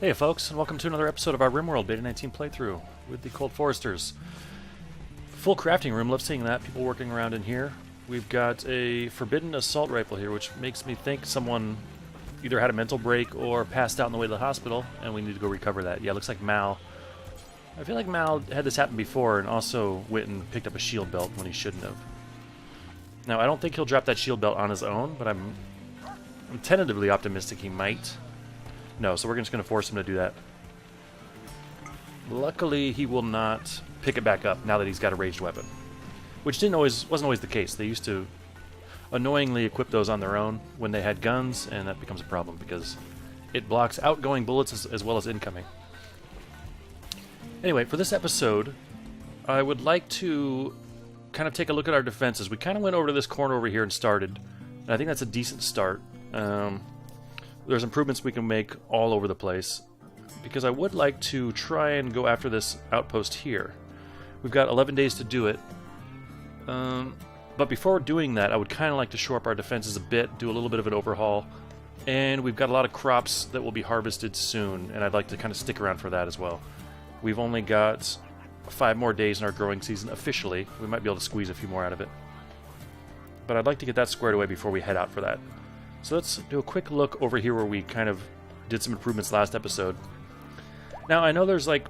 Hey folks, and welcome to another episode of our Rimworld Beta 19 playthrough with the Cold Foresters. Full crafting room, love seeing that, people working around in here. We've got a forbidden assault rifle here, which makes me think someone either had a mental break or passed out on the way to the hospital, and we need to go recover that. Yeah, looks like Mal. I feel like Mal had this happen before and also went and picked up a shield belt when he shouldn't have. Now, I don't think he'll drop that shield belt on his own, but I'm tentatively optimistic he might. No, so we're just going to force him to do that. Luckily, he will not pick it back up now that he's got a ranged weapon, which wasn't always the case. They used to annoyingly equip those on their own when they had guns, and that becomes a problem because it blocks outgoing bullets as well as incoming. Anyway, for this episode, I would like to kind of take a look at our defenses. We kind of went over to this corner over here and started, and I think that's a decent start. There's improvements we can make all over the place, because I would like to try and go after this outpost here. We've got 11 days to do it, but before doing that, I would kind of like to shore up our defenses a bit, do a little bit of an overhaul, and we've got a lot of crops that will be harvested soon, and I'd like to kind of stick around for that as well. We've only got 5 more days in our growing season officially. We might be able to squeeze a few more out of it, but I'd like to get that squared away before we head out for that. So let's do a quick look over here where we kind of did some improvements last episode. Now, I know there's like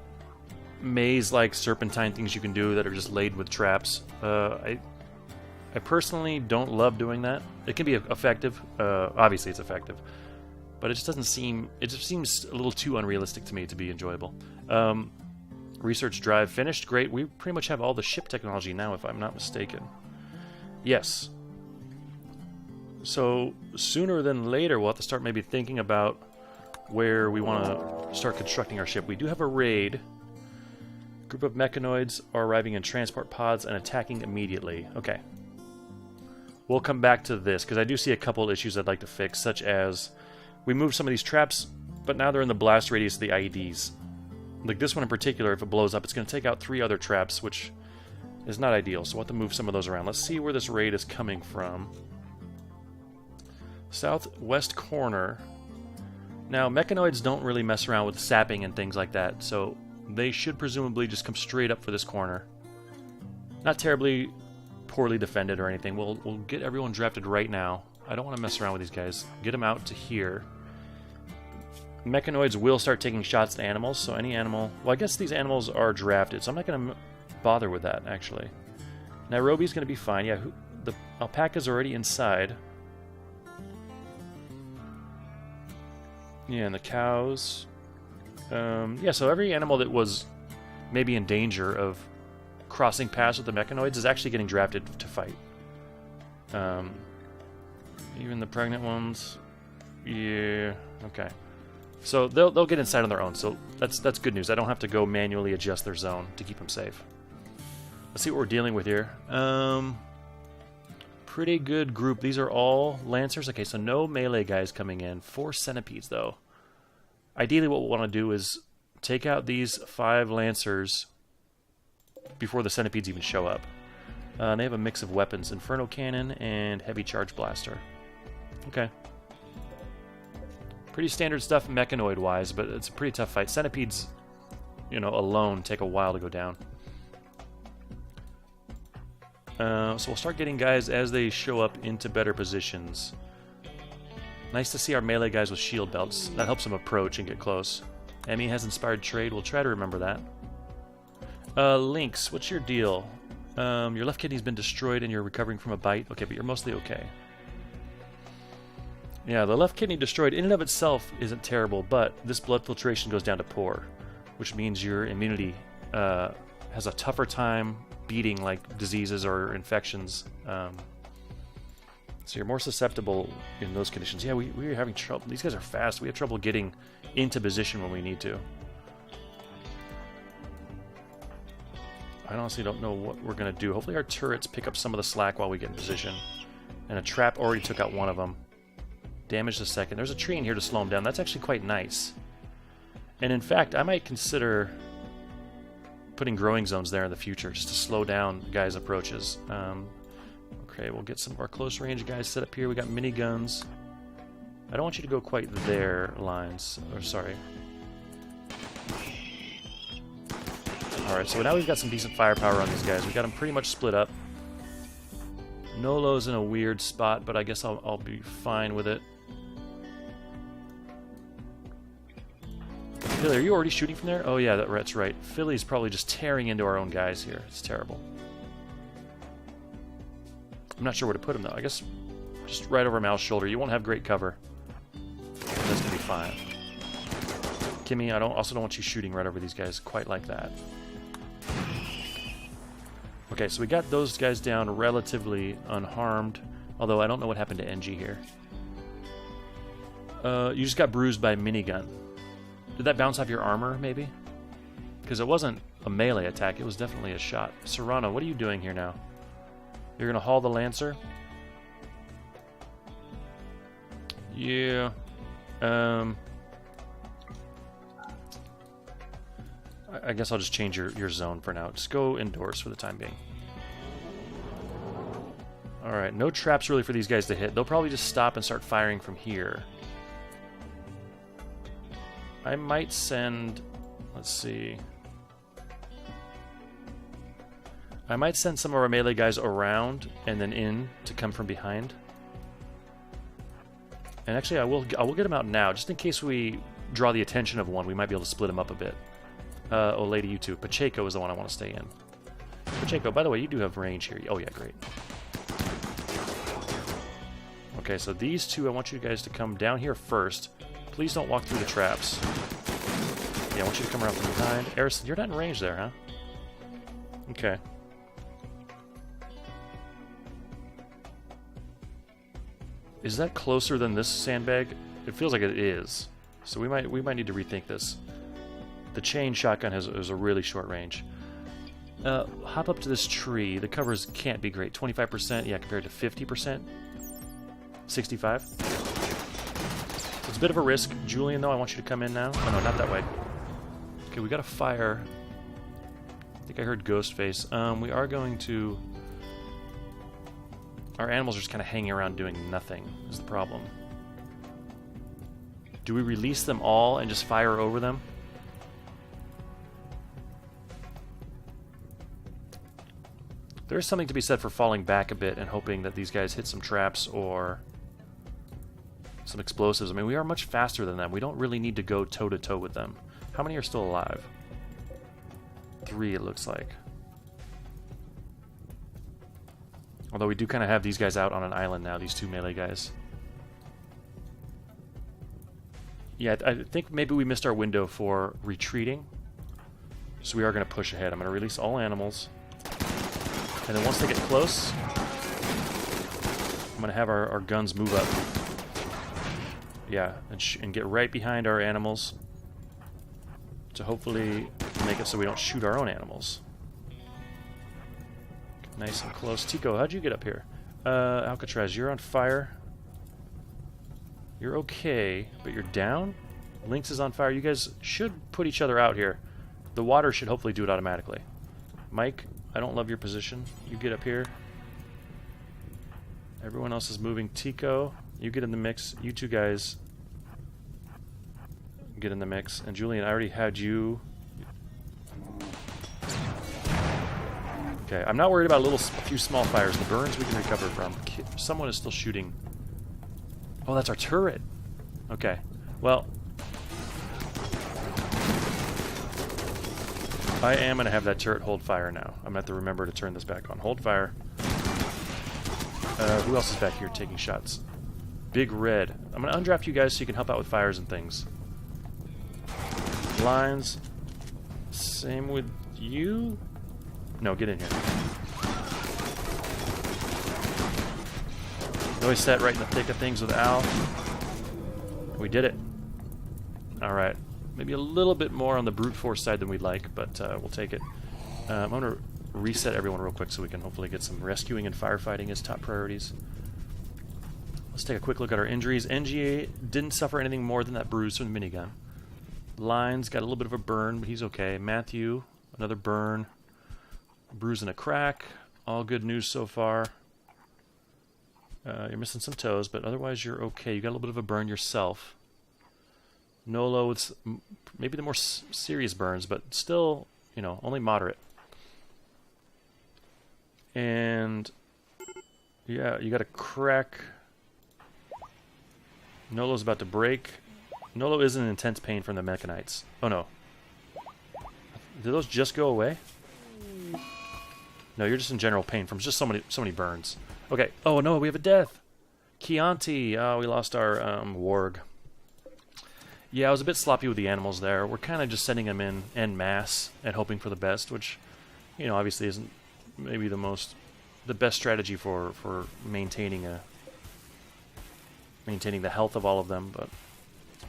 maze-like serpentine things you can do that are just laden with traps. I personally don't love doing that. It can be effective. Obviously, it's effective. But it just doesn't seem... It just seems a little too unrealistic to me to be enjoyable. Research drive finished. Great. We pretty much have all the ship technology now, if I'm not mistaken. Yes. So, sooner than later, we'll have to start maybe thinking about where we want to start constructing our ship. We do have a raid. A group of Mechanoids are arriving in transport pods and attacking immediately. Okay. We'll come back to this, because I do see a couple of issues I'd like to fix, such as we moved some of these traps, but now they're in the blast radius of the IEDs. Like this one in particular, if it blows up, it's going to take out 3 other traps, which is not ideal, so we'll have to move some of those around. Let's see where this raid is coming from. Southwest corner. Now, Mechanoids don't really mess around with sapping and things like that, so they should presumably just come straight up for this corner. Not terribly poorly defended or anything. We'll get everyone drafted right now. I don't want to mess around with these guys. Get them out to here. Mechanoids will start taking shots at animals, so any animal... Well, I guess these animals are drafted, so I'm not going to bother with that, actually. Nairobi's going to be fine. Yeah, the alpaca's already inside. Yeah, and the cows. Yeah, so every animal that was maybe in danger of crossing paths with the Mechanoids is actually getting drafted to fight. Even the pregnant ones. Yeah, okay. So they'll get inside on their own, so that's good news. I don't have to go manually adjust their zone to keep them safe. Let's see what we're dealing with here. Pretty good group. These are all Lancers. Okay, so no melee guys coming in. 4 Centipedes, though. Ideally, what we want to do is take out these 5 Lancers before the Centipedes even show up. They have a mix of weapons. Inferno Cannon and Heavy Charge Blaster. Okay. Pretty standard stuff Mechanoid-wise, but it's a pretty tough fight. Centipedes, alone take a while to go down. So we'll start getting guys as they show up into better positions. Nice to see our melee guys with shield belts. That helps them approach and get close. Emmy has inspired trade. We'll try to remember that. Lynx, what's your deal? Your left kidney's been destroyed and you're recovering from a bite. Okay, but you're mostly okay. Yeah, the left kidney destroyed in and of itself isn't terrible, but this blood filtration goes down to poor, which means your immunity has a tougher time beating like diseases or infections, so you're more susceptible in those conditions. Yeah, we're having trouble. These guys are fast. We have trouble getting into position when we need to. I honestly don't know what we're going to do. Hopefully our turrets pick up some of the slack while we get in position. And a trap already took out one of them. Damage the second. There's a tree in here to slow them down. That's actually quite nice. And in fact, I might consider putting growing zones there in the future just to slow down guys' approaches. Okay, we'll get some of our close range guys set up here. We got miniguns. I don't want you to go quite there, Lines. Or sorry. Alright, so now we've got some decent firepower on these guys. We got them pretty much split up. Nolo's in a weird spot, but I guess I'll be fine with it. Philly, are you already shooting from there? Oh yeah, that's right. Philly's probably just tearing into our own guys here. It's terrible. I'm not sure where to put him though. I guess just right over Mal's shoulder. You won't have great cover. That's gonna be fine. Kimmy, I also don't want you shooting right over these guys quite like that. Okay, so we got those guys down relatively unharmed, although I don't know what happened to Engie here. You just got bruised by a minigun. Did that bounce off your armor, maybe? Because it wasn't a melee attack, it was definitely a shot. Serrano, what are you doing here now? You're going to haul the Lancer? Yeah. I guess I'll just change your zone for now. Just go indoors for the time being. Alright, no traps really for these guys to hit. They'll probably just stop and start firing from here. I might send... Let's see... I might send some of our melee guys around and then in to come from behind. And actually, I will get them out now, just in case we draw the attention of one. We might be able to split them up a bit. Oh, lady, you too. Pacheco is the one I want to stay in. Pacheco, by the way, you do have range here. Oh, yeah, great. Okay, so these two, I want you guys to come down here first. Please don't walk through the traps. Yeah, I want you to come around from behind. Harrison, you're not in range there, huh? Okay. Is that closer than this sandbag? It feels like it is. So we might need to rethink this. The chain shotgun has a really short range. Hop up to this tree. The covers can't be great. 25%, yeah, compared to 50%. 65. So it's a bit of a risk. Julian, though, I want you to come in now. Oh, no, not that way. Okay, we got a fire. I think I heard Ghostface. We are going to... Our animals are just kind of hanging around doing nothing, is the problem. Do we release them all and just fire over them? There is something to be said for falling back a bit and hoping that these guys hit some traps or some explosives. I mean, we are much faster than them. We don't really need to go toe-to-toe with them. How many are still alive? 3, it looks like. Although we do kind of have these guys out on an island now, these two melee guys. Yeah, I think maybe we missed our window for retreating. So we are going to push ahead. I'm going to release all animals. And then once they get close, I'm going to have our guns move up. Yeah, and get right behind our animals to hopefully make it so we don't shoot our own animals. Nice and close. Tico, how'd you get up here? Alcatraz, you're on fire. You're okay, but you're down? Lynx is on fire. You guys should put each other out here. The water should hopefully do it automatically. Mike, I don't love your position. You get up here. Everyone else is moving. Tico, you get in the mix. You two guys get in the mix. And Julian, I already had you. Okay, I'm not worried about a few small fires. The burns we can recover from. Someone is still shooting. Oh, that's our turret. Okay, well, I am going to have that turret hold fire now. I'm going to have to remember to turn this back on. Hold fire. Who else is back here taking shots? Big Red. I'm going to undraft you guys so you can help out with fires and things. Lines. Same with you. No, get in here. Always sat right in the thick of things with Al. We did it. Alright. Maybe a little bit more on the brute force side than we'd like, but we'll take it. I'm going to reset everyone real quick so we can hopefully get some rescuing and firefighting as top priorities. Let's take a quick look at our injuries. Engie didn't suffer anything more than that bruise from the minigun. Lines got a little bit of a burn, but he's okay. Matthew, another burn. Bruise and a crack. All good news so far. You're missing some toes, but otherwise you're okay. You got a little bit of a burn yourself. Nolo with maybe the more serious burns, but still, you know, only moderate. And yeah, you got a crack. Nolo's about to break. Nolo is in intense pain from the Mechanoids. Oh no. Did those just go away? No, you're just in general pain from just so many burns. Okay. Oh no, we have a death. Chianti. Oh, we lost our warg. Yeah, I was a bit sloppy with the animals there. We're kind of just sending them in en masse and hoping for the best, which, you know, obviously isn't maybe the best strategy for maintaining the health of all of them, but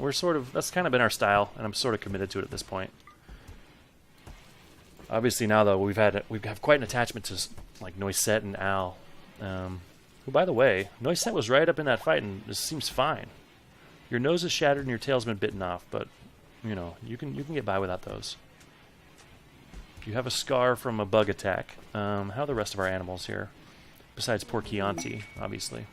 we're sort of, that's kind of been our style, and I'm sort of committed to it at this point. Obviously now though, we have quite an attachment to like Noisette and Al, who, by the way, Noisette was right up in that fight and this seems fine. Your nose is shattered and your tail's been bitten off, but you know, you can get by without those. You have a scar from a bug attack. How are the rest of our animals here? Besides poor Chianti, obviously.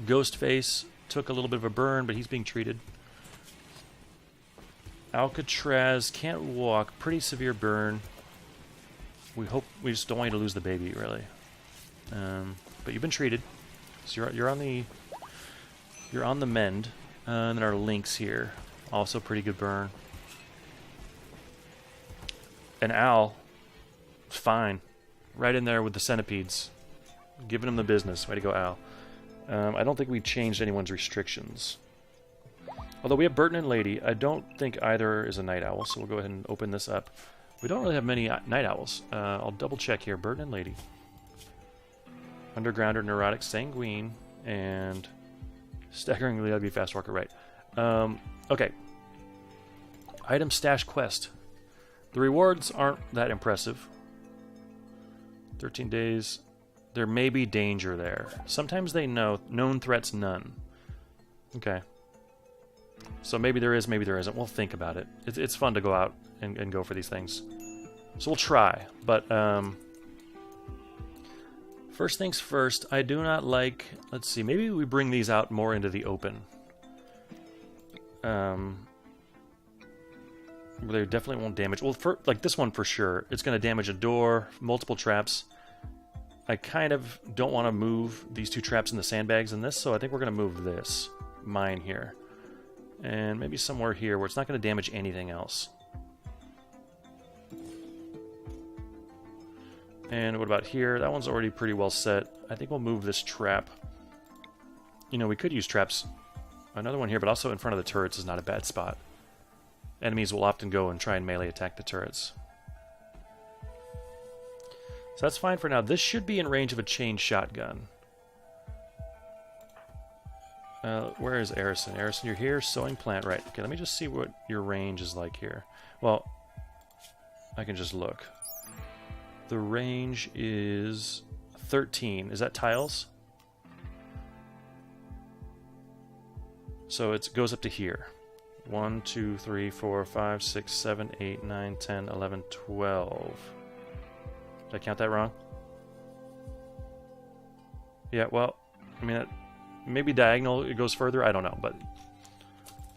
Ghostface took a little bit of a burn, but he's being treated. Alcatraz can't walk. Pretty severe burn. We just don't want you to lose the baby, really. But you've been treated, so you're on the mend. And then our Lynx here, also pretty good burn. And Al, fine, right in there with the centipedes, giving him the business. Way to go, Al. I don't think we changed anyone's restrictions. Although we have Burton and Lady, I don't think either is a night owl, so we'll go ahead and open this up. We don't really have many night owls. I'll double check here. Burton and Lady. Undergrounder, Neurotic, Sanguine, and Staggeringly Ugly Fast Walker, right. Okay. Item Stash Quest. The rewards aren't that impressive. 13 days. There may be danger there. Sometimes they know. Known threats, none. Okay. So maybe there is, maybe there isn't. We'll think about it. It's fun to go out and go for these things. So we'll try. But, first things first, I do not like... Let's see, maybe we bring these out more into the open. They definitely won't damage... Well, like this one for sure. It's going to damage a door, multiple traps. I kind of don't want to move these two traps in the sandbags in this, so I think we're going to move this. Mine here. And maybe somewhere here where it's not going to damage anything else. And what about here? That one's already pretty well set. I think we'll move this trap. You know, we could use traps. Another one here, but also in front of the turrets is not a bad spot. Enemies will often go and try and melee attack the turrets. So that's fine for now. This should be in range of a chain shotgun. Where is Arison? Arison, you're here. Sowing plant. Right. Okay, let me just see what your range is like here. Well, I can just look. The range is 13. Is that tiles? So it goes up to here. 1, 2, 3, 4, 5, 6, 7, 8, 9, 10, 11, 12. Did I count that wrong? Yeah, well, I mean, maybe diagonal it goes further. I don't know, but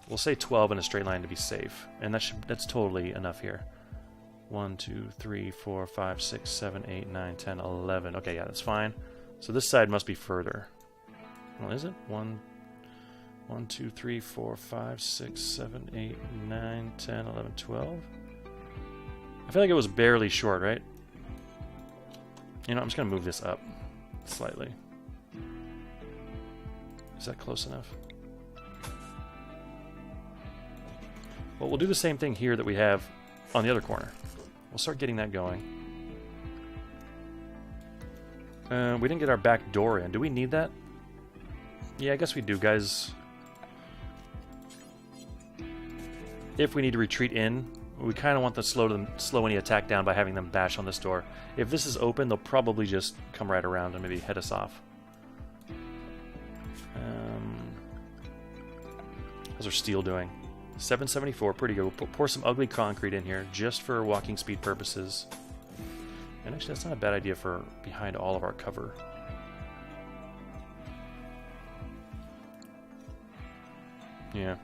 we'll say 12 in a straight line to be safe, and that's totally enough here. 1, 2, 3, 4, 5, 6, 7, 8, 9, 10, 11. Okay, yeah, that's fine. So this side must be further. Well, is it? 1, 2, 3, 4, 5, 6, 7, 8, 9, 10, 11, 12. I feel like it was barely short, right? You know, I'm just going to move this up slightly. Is that close enough? Well, we'll do the same thing here that we have on the other corner. We'll start getting that going. We didn't get our back door in. Do we need that? Yeah, I guess we do, guys. If we need to retreat in, we kind of want to slow any attack down by having them bash on this door. If this is open, they'll probably just come right around and maybe head us off. How's our steel doing? 774, pretty good. We'll pour some ugly concrete in here just for walking speed purposes. And actually, that's not a bad idea for behind all of our cover. Yeah.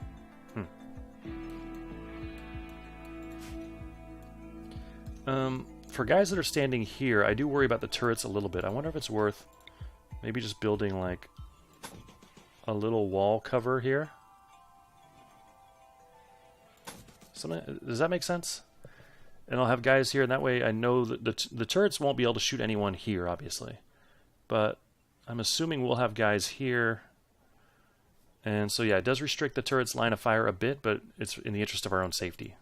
For guys that are standing here, I do worry about the turrets a little bit. I wonder if it's worth maybe just building like a little wall cover here. Something, does that make sense? And I'll have guys here, and that way I know that the turrets won't be able to shoot anyone here, obviously. But I'm assuming we'll have guys here. And so yeah, it does restrict the turret's line of fire a bit, but it's in the interest of our own safety.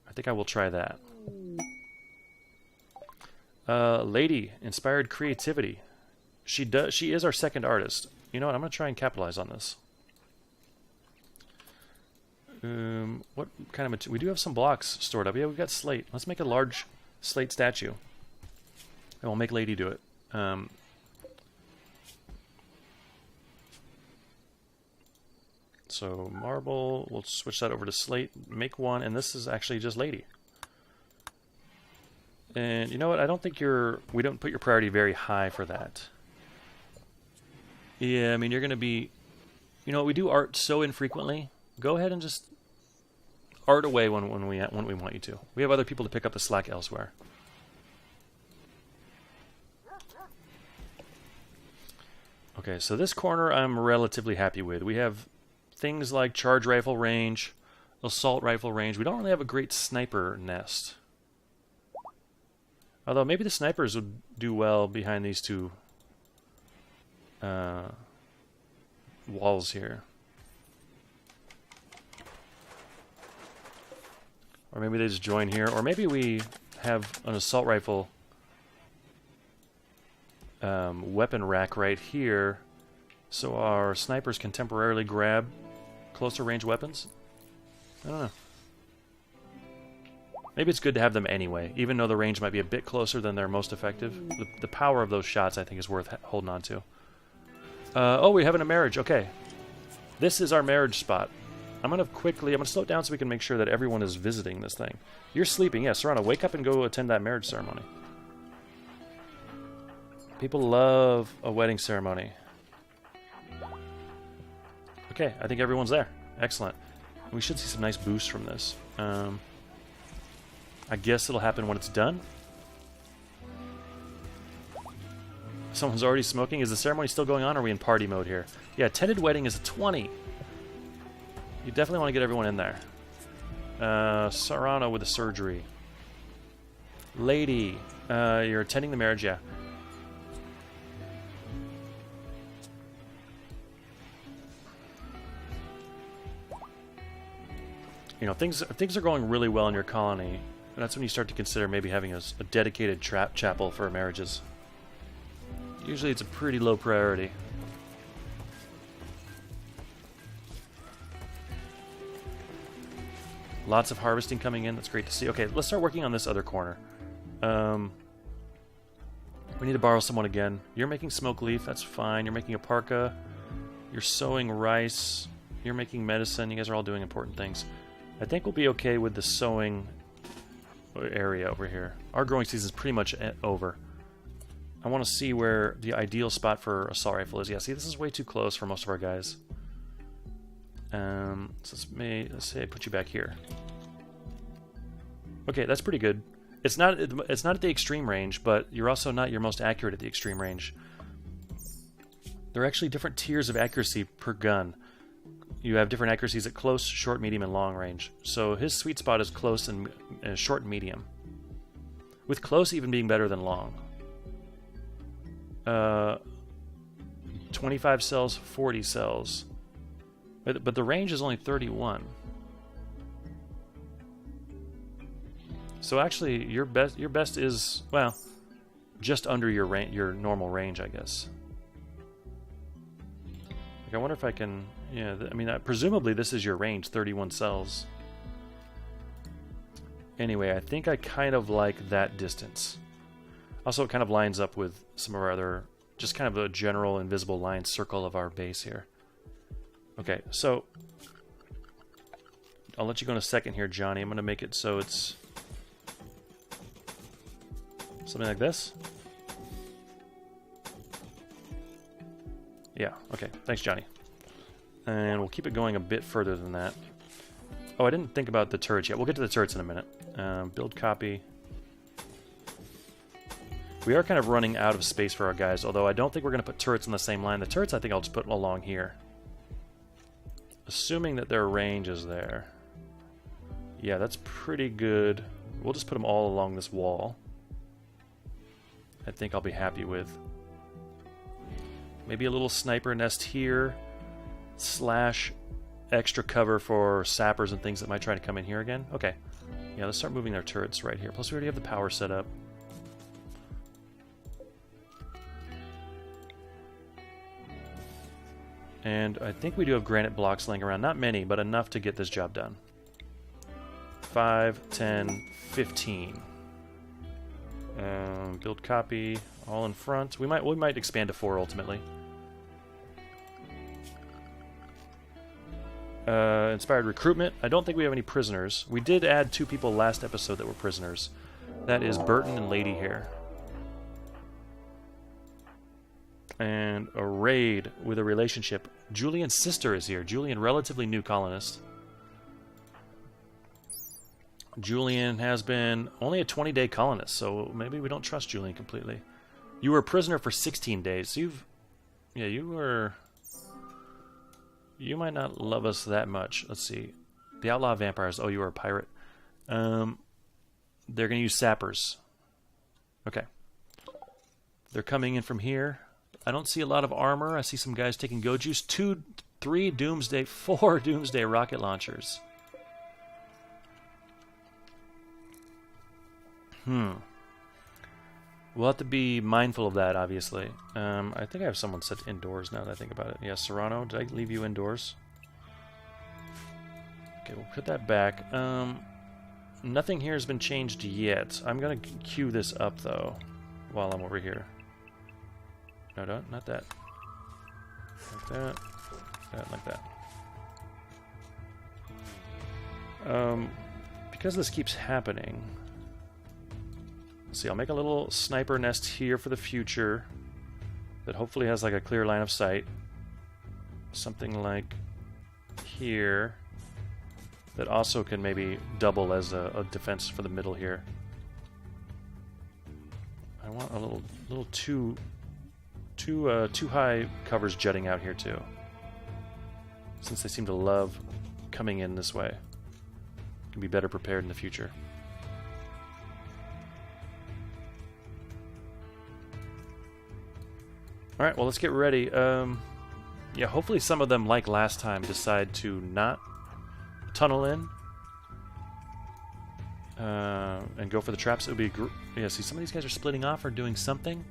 I think I will try that. Lady, inspired creativity. She is our second artist. You know what? I'm going to try and capitalize on this. What kind of material? We do have some blocks stored up. Yeah, we've got slate. Let's make a large slate statue. And we'll make Lady do it. So marble, we'll switch that over to slate, make one, and this is actually just Lady. And you know what? I don't think we don't put your priority very high for that. Yeah, I mean, you're going to be, you know, we do art so infrequently. Go ahead and just art away when we want you to. We have other people to pick up the slack elsewhere. Okay, so this corner I'm relatively happy with. We have things like charge rifle range, assault rifle range. We don't really have a great sniper nest. Although maybe the snipers would do well behind these two walls here. Or maybe they just join here. Or maybe we have an assault rifle weapon rack right here, so our snipers can temporarily grab closer range weapons. I don't know. Maybe it's good to have them anyway, even though the range might be a bit closer than they're most effective. The power of those shots, I think, is worth holding on to. Oh, we're having a marriage. Okay. This is our marriage spot. I'm going to slow it down so we can make sure that everyone is visiting this thing. You're sleeping. Yeah, Serrano, wake up and go attend that marriage ceremony. People love a wedding ceremony. Okay, I think everyone's there. Excellent. We should see some nice boosts from this. I guess it'll happen when it's done. Someone's already smoking. Is the ceremony still going on, or are we in party mode here? Yeah, attended wedding is a 20. You definitely want to get everyone in there. Serrano with the surgery. Lady, you're attending the marriage, yeah. You know, things are going really well in your colony, and that's when you start to consider maybe having a dedicated chapel for marriages. Usually it's a pretty low priority. Lots of harvesting coming in. That's great to see. Okay, let's start working on this other corner. We need to borrow someone again. You're making smoke leaf. That's fine. You're making a parka. You're sowing rice. You're making medicine. You guys are all doing important things. I think we'll be okay with the sowing area over here. Our growing season is pretty much over. I want to see where the ideal spot for assault rifle is. Yeah, see, this is way too close for most of our guys. So let's say I put you back here. Okay, that's pretty good. It's not at the extreme range, but you're also not your most accurate at the extreme range. There are actually different tiers of accuracy per gun. You have different accuracies at close, short, medium, and long range. So his sweet spot is close and short and medium. With close even being better than long. 25 cells, 40 cells. But the range is only 31. So actually, your best is, well, just under your normal range, I guess. Like, I wonder if I can. Yeah, I mean, presumably this is your range, 31 cells. Anyway, I think I kind of like that distance. Also, it kind of lines up with some of our other, just kind of a general invisible line circle of our base here. Okay, so I'll let you go in a second here, Johnny. I'm going to make it so it's something like this. Yeah, okay. Thanks, Johnny. And we'll keep it going a bit further than that. Oh, I didn't think about the turrets yet. We'll get to the turrets in a minute. Build copy. We are kind of running out of space for our guys, although I don't think we're going to put turrets in the same line. The turrets I think I'll just put along here. Assuming that their range is there. Yeah, that's pretty good. We'll just put them all along this wall. I think I'll be happy with. Maybe a little sniper nest here. Slash extra cover for sappers and things that might try to come in here again. Okay. Yeah, let's start moving their turrets right here. Plus we already have the power set up. And I think we do have granite blocks laying around. Not many, but enough to get this job done. 5, 10, 15. Build copy, all in front. We might expand to 4 ultimately. Inspired recruitment. I don't think we have any prisoners. We did add 2 people last episode that were prisoners. That is Burton and Lady Hair. And a raid with a relationship. Julian's sister is here. Julian, relatively new colonist. Julian has been only a 20-day colonist, so maybe we don't trust Julian completely. You were a prisoner for 16 days. So you might not love us that much. Let's see. The outlaw vampires. Oh, you were a pirate. They're going to use sappers. Okay. They're coming in from here. I don't see a lot of armor. I see some guys taking go juice. 2, 3 Doomsday, 4 Doomsday rocket launchers. We'll have to be mindful of that, obviously. I think I have someone set indoors now that I think about it. Yeah, Serrano, did I leave you indoors? Okay, we'll put that back. Nothing here has been changed yet. I'm going to queue this up, though, while I'm over here. No, not that. Like that. Like that. Because this keeps happening... Let's see, I'll make a little sniper nest here for the future that hopefully has like a clear line of sight. Something like here that also can maybe double as a defense for the middle here. I want a little too high covers jutting out here too, since they seem to love coming in this way. Can be better prepared in the future. Alright, well, let's get ready. Yeah, hopefully some of them, like last time, decide to not tunnel in and go for the traps. It would be... Yeah, see, some of these guys are splitting off or doing something.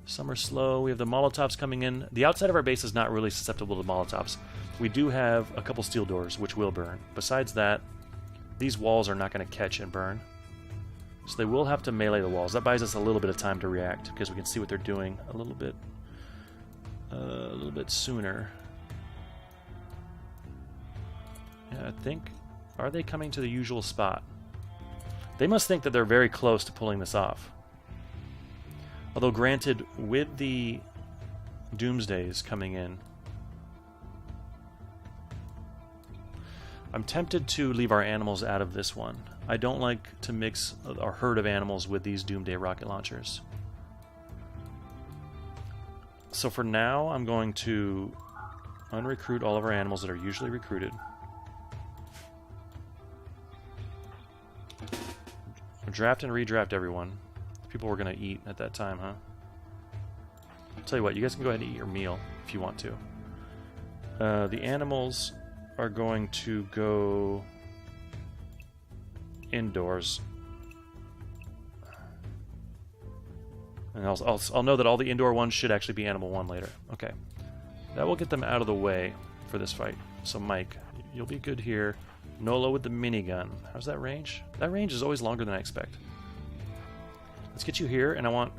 Some are slow. We have the Molotovs coming in. The outside of our base is not really susceptible to Molotovs. We do have a couple steel doors, which will burn. Besides that, these walls are not going to catch and burn. So they will have to melee the walls. That buys us a little bit of time to react, because we can see what they're doing a little bit sooner. Yeah, I think... Are they coming to the usual spot? They must think that they're very close to pulling this off. Although, granted, with the Doomsdays coming in, I'm tempted to leave our animals out of this one. I don't like to mix our herd of animals with these Doomsday rocket launchers. So for now, I'm going to unrecruit all of our animals that are usually recruited. Draft and redraft everyone. People were going to eat at that time, huh? I'll tell you what, you guys can go ahead and eat your meal if you want to. The animals are going to go indoors. And I'll know that all the indoor ones should actually be Animal 1 later. Okay. That will get them out of the way for this fight. So Mike, you'll be good here. Nolo with the minigun. How's that range? That range is always longer than I expect. Let's get you here, and I want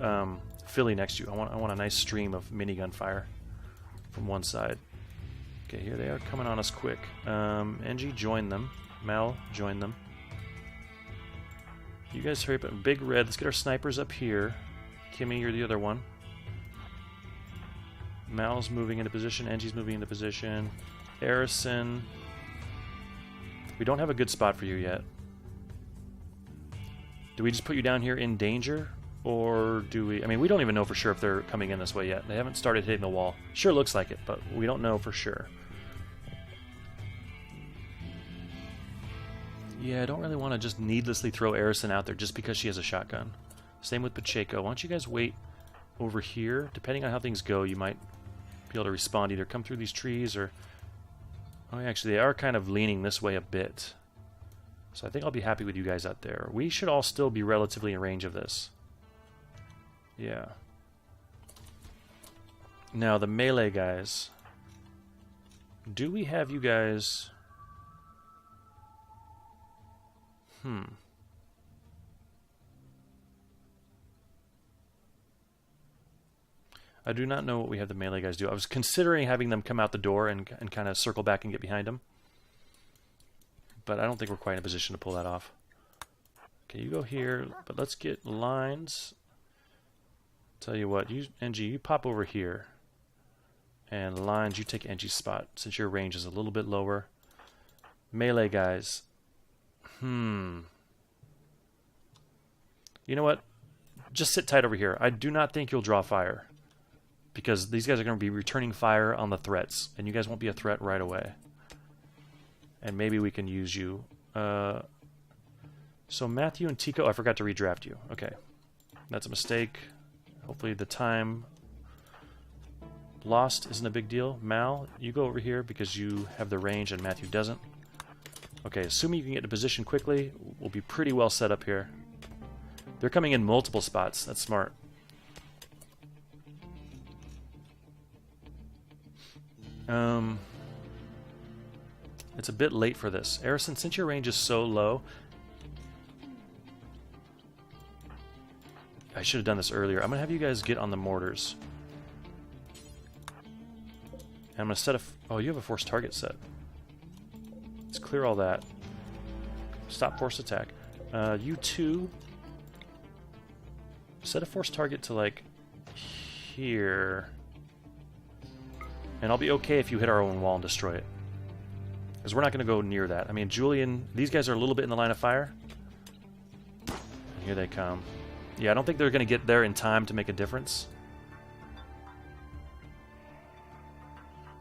Philly next to you. I want a nice stream of minigun fire from one side. Okay, here they are coming on us quick. Engie, join them. Mel, join them. You guys hurry up. Big Red, let's get our snipers up here. Kimmy, you're the other one. Mal's moving into position. Engie's moving into position. Arison. We don't have a good spot for you yet. Do we just put you down here in danger? Or do we... I mean, we don't even know for sure if they're coming in this way yet. They haven't started hitting the wall. Sure looks like it, but we don't know for sure. Yeah, I don't really want to just needlessly throw Arison out there just because she has a shotgun. Same with Pacheco. Why don't you guys wait over here? Depending on how things go, you might be able to respond. Either come through these trees or... Oh, actually, they are kind of leaning this way a bit. So I think I'll be happy with you guys out there. We should all still be relatively in range of this. Yeah. Now, the melee guys. Do we have you guys... I do not know what we have the melee guys do. I was considering having them come out the door and kind of circle back and get behind them. But I don't think we're quite in a position to pull that off. Okay, you go here, but let's get lines. Tell you what, Engie, you pop over here. And lines, you take Engie's spot, since your range is a little bit lower. Melee guys. You know what? Just sit tight over here. I do not think you'll draw fire. Because these guys are going to be returning fire on the threats. And you guys won't be a threat right away. And maybe we can use you. So Matthew and Tico... I forgot to redraft you. Okay. That's a mistake. Hopefully the time lost isn't a big deal. Mal, you go over here because you have the range and Matthew doesn't. Okay, assuming you can get to position quickly, we'll be pretty well set up here. They're coming in multiple spots. That's smart. It's a bit late for this. Arison, since your range is so low... I should have done this earlier. I'm going to have you guys get on the mortars. And I'm going to set a... Oh, you have a forced target set. Let's clear all that. Stop forced attack. You two... Set a forced target to, like, here. And I'll be okay if you hit our own wall and destroy it. Because we're not going to go near that. I mean, Julian... These guys are a little bit in the line of fire. And here they come. Yeah, I don't think they're going to get there in time to make a difference.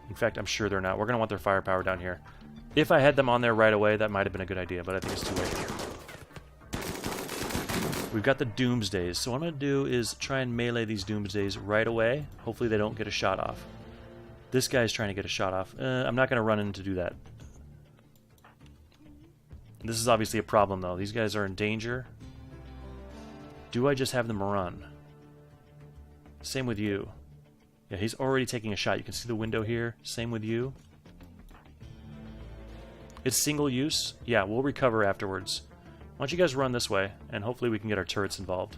In fact, I'm sure they're not. We're going to want their firepower down here. If I had them on there right away, that might have been a good idea, but I think it's too late. We've got the Doomsdays. So what I'm going to do is try and melee these Doomsdays right away. Hopefully they don't get a shot off. This guy's trying to get a shot off. I'm not going to run in to do that. This is obviously a problem, though. These guys are in danger. Do I just have them run? Same with you. Yeah, he's already taking a shot. You can see the window here. Same with you. It's single use. Yeah, we'll recover afterwards. Why don't you guys run this way, and hopefully we can get our turrets involved.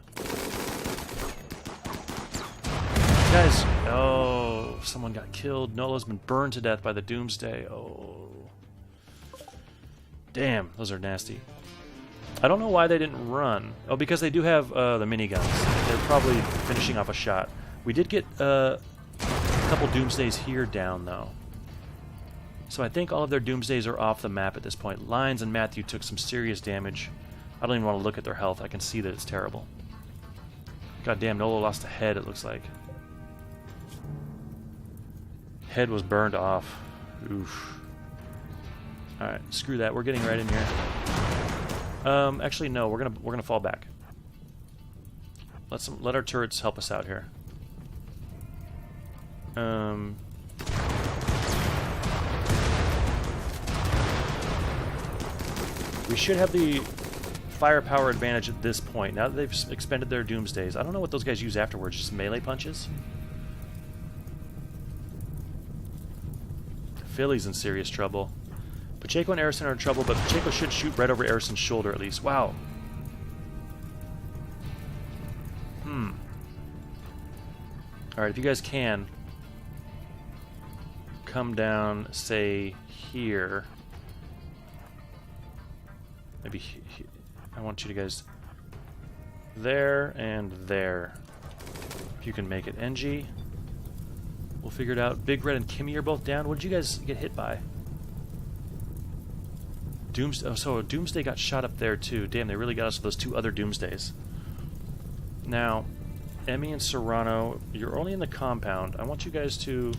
Guys! Oh, someone got killed. Nola's been burned to death by the Doomsday. Oh. Damn, those are nasty. I don't know why they didn't run. Oh, because they do have the miniguns. They're probably finishing off a shot. We did get a couple Doomsdays here down, though. So I think all of their Doomsdays are off the map at this point. Lyons and Matthew took some serious damage. I don't even want to look at their health. I can see that it's terrible. God damn, Nola lost a head, it looks like. Head was burned off. Oof. Alright, screw that. We're getting right in here. Actually, no. We're gonna fall back. Let our turrets help us out here. We should have the firepower advantage at this point. Now that they've expended their Doomsdays. I don't know what those guys use afterwards. Just melee punches? Philly's in serious trouble. Pacheco and Arison are in trouble, but Pacheco should shoot right over Arison's shoulder at least. Wow. Alright, if you guys can, come down, say, here. Maybe I want you guys there and there. If you can make it. Engie. We'll figure it out. Big Red and Kimmy are both down. What did you guys get hit by? Doomsday. Oh, so Doomsday got shot up there too. Damn, they really got us with those 2 other Doomsdays. Now, Emmy and Serrano, you're only in the compound. I want you guys to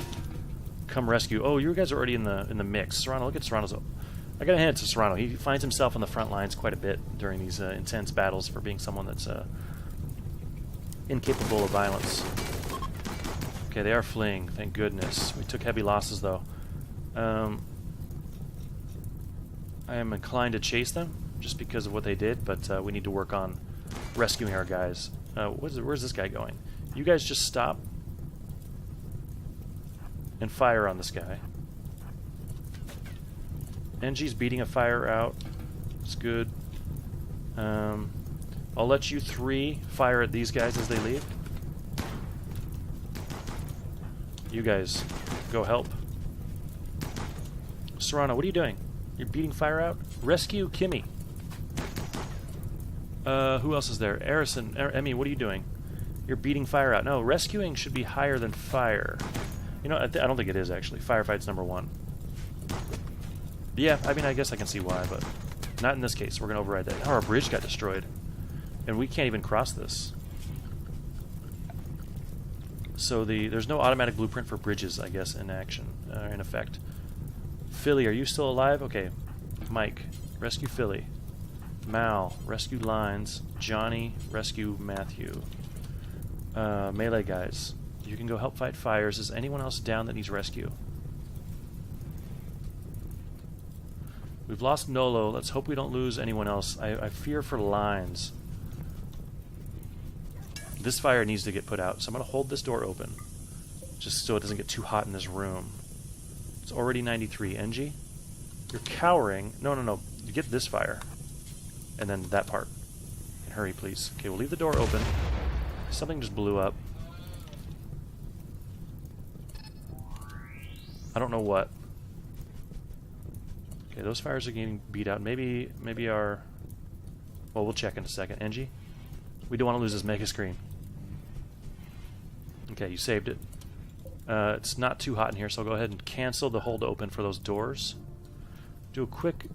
come rescue. Oh, you guys are already in the mix. Serrano, look at Serrano's. I gotta hand it to Serrano. He finds himself on the front lines quite a bit during these intense battles for being someone that's incapable of violence. Okay, they are fleeing. Thank goodness. We took heavy losses though. I am inclined to chase them just because of what they did, but we need to work on rescuing our guys. Where's this guy going? You guys just stop and fire on this guy. Engie's beating a fire out. It's good. I'll let you 3 fire at these guys as they leave. You guys, go help. Serrano, what are you doing? You're beating fire out? Rescue Kimmy. Who else is there? Arison, Emmy, what are you doing? You're beating fire out. No, rescuing should be higher than fire. You know, I don't think it is, actually. Firefight's number 1. Yeah, I mean, I guess I can see why, but not in this case. We're going to override that. Oh, our bridge got destroyed. And we can't even cross this. So there's no automatic blueprint for bridges, I guess, in action, in effect. Philly, are you still alive? Okay. Mike, rescue Philly. Mal, rescue Lines. Johnny, rescue Matthew. Melee guys, you can go help fight fires. Is anyone else down that needs rescue? We've lost Nolo. Let's hope we don't lose anyone else. I fear for Lines. This fire needs to get put out, so I'm going to hold this door open, just so it doesn't get too hot in this room. It's already 93. Engie, you're cowering. No. You get this fire, and then that part. And hurry, please. Okay, we'll leave the door open. Something just blew up. I don't know what. Okay, those fires are getting beat out. Maybe our... Well, we'll check in a second. Engie, we don't want to lose this mega screen. Okay, you saved it. It's not too hot in here, so I'll go ahead and cancel the hold open for those doors. Do a quick...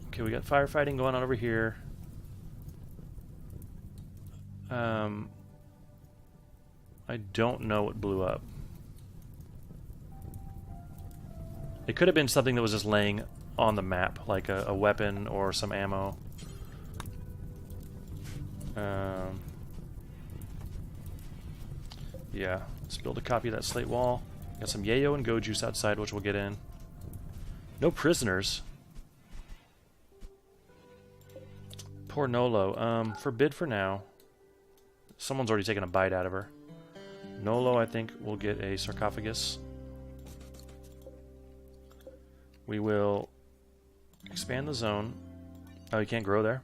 Okay, we got firefighting going on over here. I don't know what blew up. It could have been something that was just laying on the map, like a weapon or some ammo. Yeah, let's build a copy of that slate wall. Got some yayo and go juice outside, which we'll get in. No prisoners. Poor Nolo. Forbid for now. Someone's already taken a bite out of her. Nolo, I think, will get a sarcophagus. We will expand the zone. Oh, you can't grow there?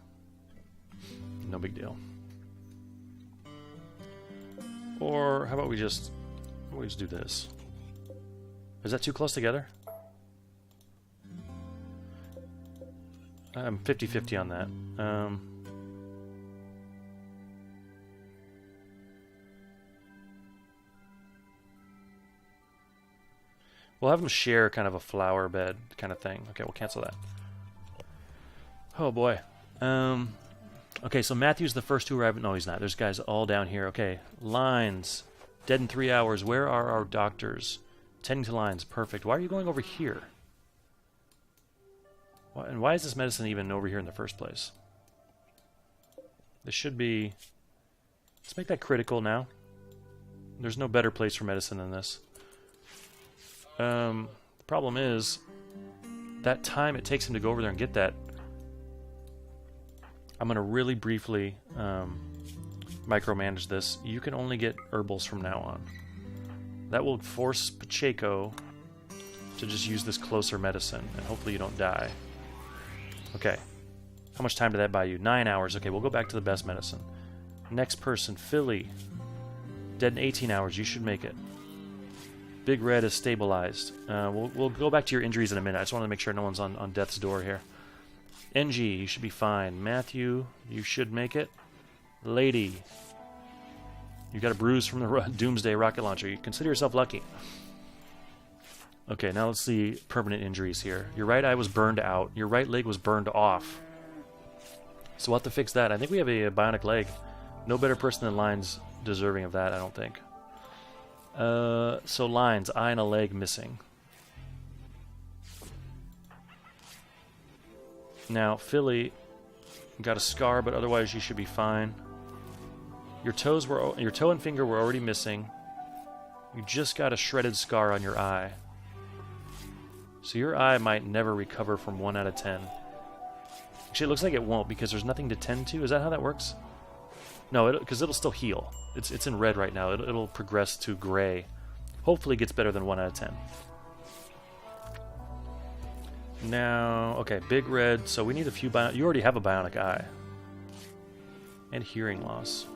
No big deal. Or how about we just do this? Is that too close together? I'm 50-50 on that. We'll have them share kind of a flower bed kind of thing. Okay, we'll cancel that. Oh boy. Okay, so Matthew's the first to arrive. No, he's not. There's guys all down here. Okay, Lines. Dead in 3 hours. Where are our doctors? Tending to Lines. Perfect. Why are you going over here? And why is this medicine even over here in the first place? This should be... Let's make that critical now. There's no better place for medicine than this. The problem is that time it takes him to go over there and get that. I'm going to really briefly micromanage this. You can only get herbals from now on. That will force Pacheco to just use this closer medicine, and hopefully you don't die. Okay. How much time did that buy you? 9 hours. Okay, we'll go back to the best medicine. Next person, Philly. Dead in 18 hours. You should make it. Big Red is stabilized. We'll go back to your injuries in a minute. I just want to make sure no one's on death's door here. Engie, you should be fine. Matthew, you should make it. Lady, you got a bruise from the Doomsday rocket launcher. You consider yourself lucky. Okay, now let's see permanent injuries here. Your right eye was burned out. Your right leg was burned off. So we'll have to fix that. I think we have a bionic leg. No better person than Lines deserving of that, I don't think. So Lines, eye and a leg missing. Now, Philly got a scar, but otherwise you should be fine. Your toe and finger were already missing. You just got a shredded scar on your eye. So your eye might never recover from 1 out of 10. Actually, it looks like it won't because there's nothing to tend to. Is that how that works? No, because it'll still heal. It's in red right now. It'll progress to gray. Hopefully it gets better than 1 out of 10. Now, okay, Big Red. So we need a few you already have a bionic eye. And hearing loss.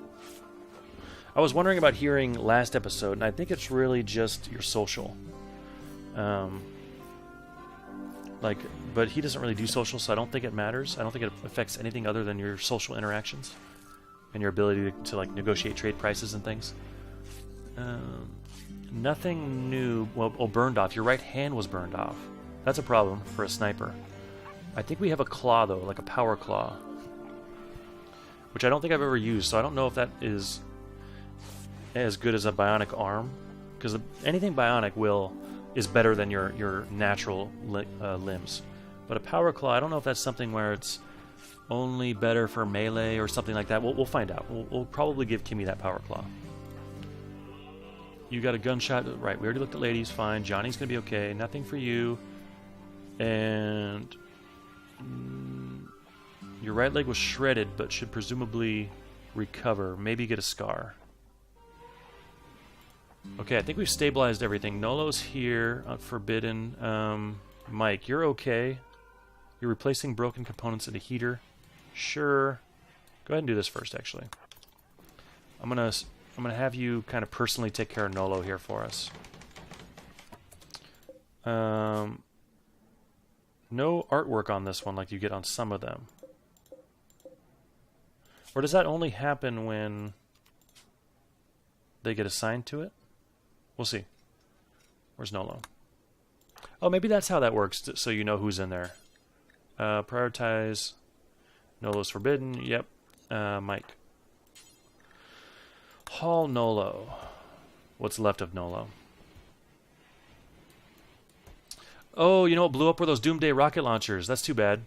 I was wondering about hearing last episode, and I think it's really just your social. But he doesn't really do social, so I don't think it matters. I don't think it affects anything other than your social interactions and your ability to like negotiate trade prices and things. Nothing new. Well, burned off. Your right hand was burned off. That's a problem for a sniper. I think we have a claw though, like a power claw, which I don't think I've ever used. So I don't know if that is as good as a bionic arm, because anything bionic is better than your natural limbs. But a power claw, I don't know if that's something where it's only better for melee or something like that. We'll find out. We'll probably give Kimmy that power claw. You got a gunshot. Right, we already looked at ladies. Fine. Johnny's going to be okay. Nothing for you. And your right leg was shredded, but should presumably recover. Maybe get a scar. Okay, I think we've stabilized everything. Nolo's here. Forbidden. Mike, you're okay. You're replacing broken components in a heater. Sure. Go ahead and do this first, actually. I'm gonna have you kind of personally take care of Nolo here for us. No artwork on this one like you get on some of them. Or does that only happen when they get assigned to it? We'll see. Where's Nolo? Oh, maybe that's how that works, so you know who's in there. Prioritize. Nolo's forbidden. Yep. Mike. Haul Nolo. What's left of Nolo? Oh, you know what blew up were those Doomsday rocket launchers. That's too bad.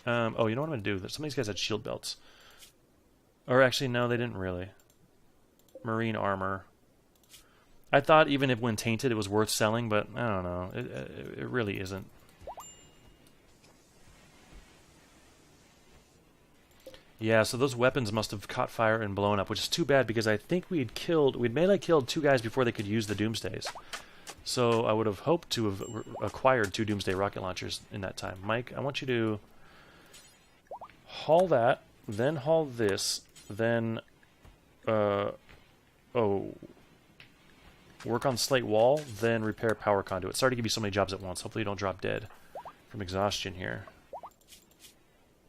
Oh, you know what I'm going to do? Some of these guys had shield belts. Or actually, no, they didn't really. Marine armor. I thought even if when tainted it was worth selling, but I don't know. It really isn't. Yeah, so those weapons must have caught fire and blown up, which is too bad because I think we'd melee killed 2 guys before they could use the Doomsdays. So I would have hoped to have acquired 2 Doomsday rocket launchers in that time. Mike, I want you to haul that, then haul this, then work on slate wall, then repair power conduit. Sorry to give you so many jobs at once. Hopefully you don't drop dead from exhaustion here.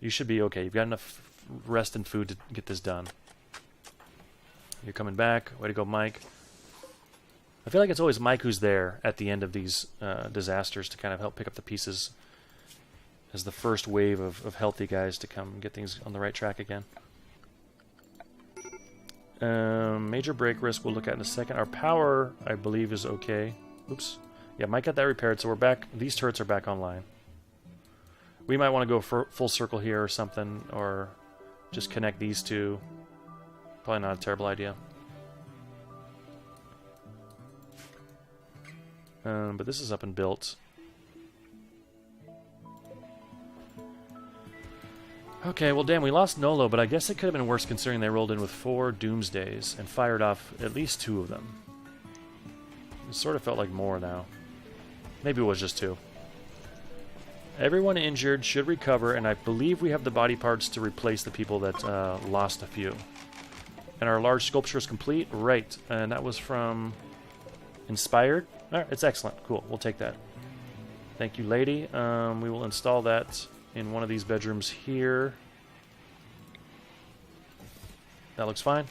You should be okay. You've got enough rest and food to get this done. You're coming back. Way to go, Mike. I feel like it's always Mike who's there at the end of these disasters to kind of help pick up the pieces as the first wave of healthy guys to come and get things on the right track again. Major break risk we'll look at in a second. Our power, I believe, is okay. Oops. Yeah, Mike got that repaired, so we're back. These turrets are back online. We might want to go for full circle here or something, or just connect these two. Probably not a terrible idea. But this is up and built. Okay, well damn, we lost Nolo, but I guess it could have been worse considering they rolled in with 4 Doomsdays and fired off at least 2 of them. It sort of felt like more now. Maybe it was just 2. Everyone injured should recover, and I believe we have the body parts to replace the people that lost a few. And our large sculpture is complete. Right, and that was from Inspired. Alright, it's excellent. Cool, we'll take that. Thank you, lady. We will install that in one of these bedrooms here. That looks fine.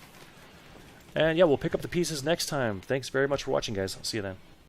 And yeah, we'll pick up the pieces next time. Thanks very much for watching, guys. I'll see you then.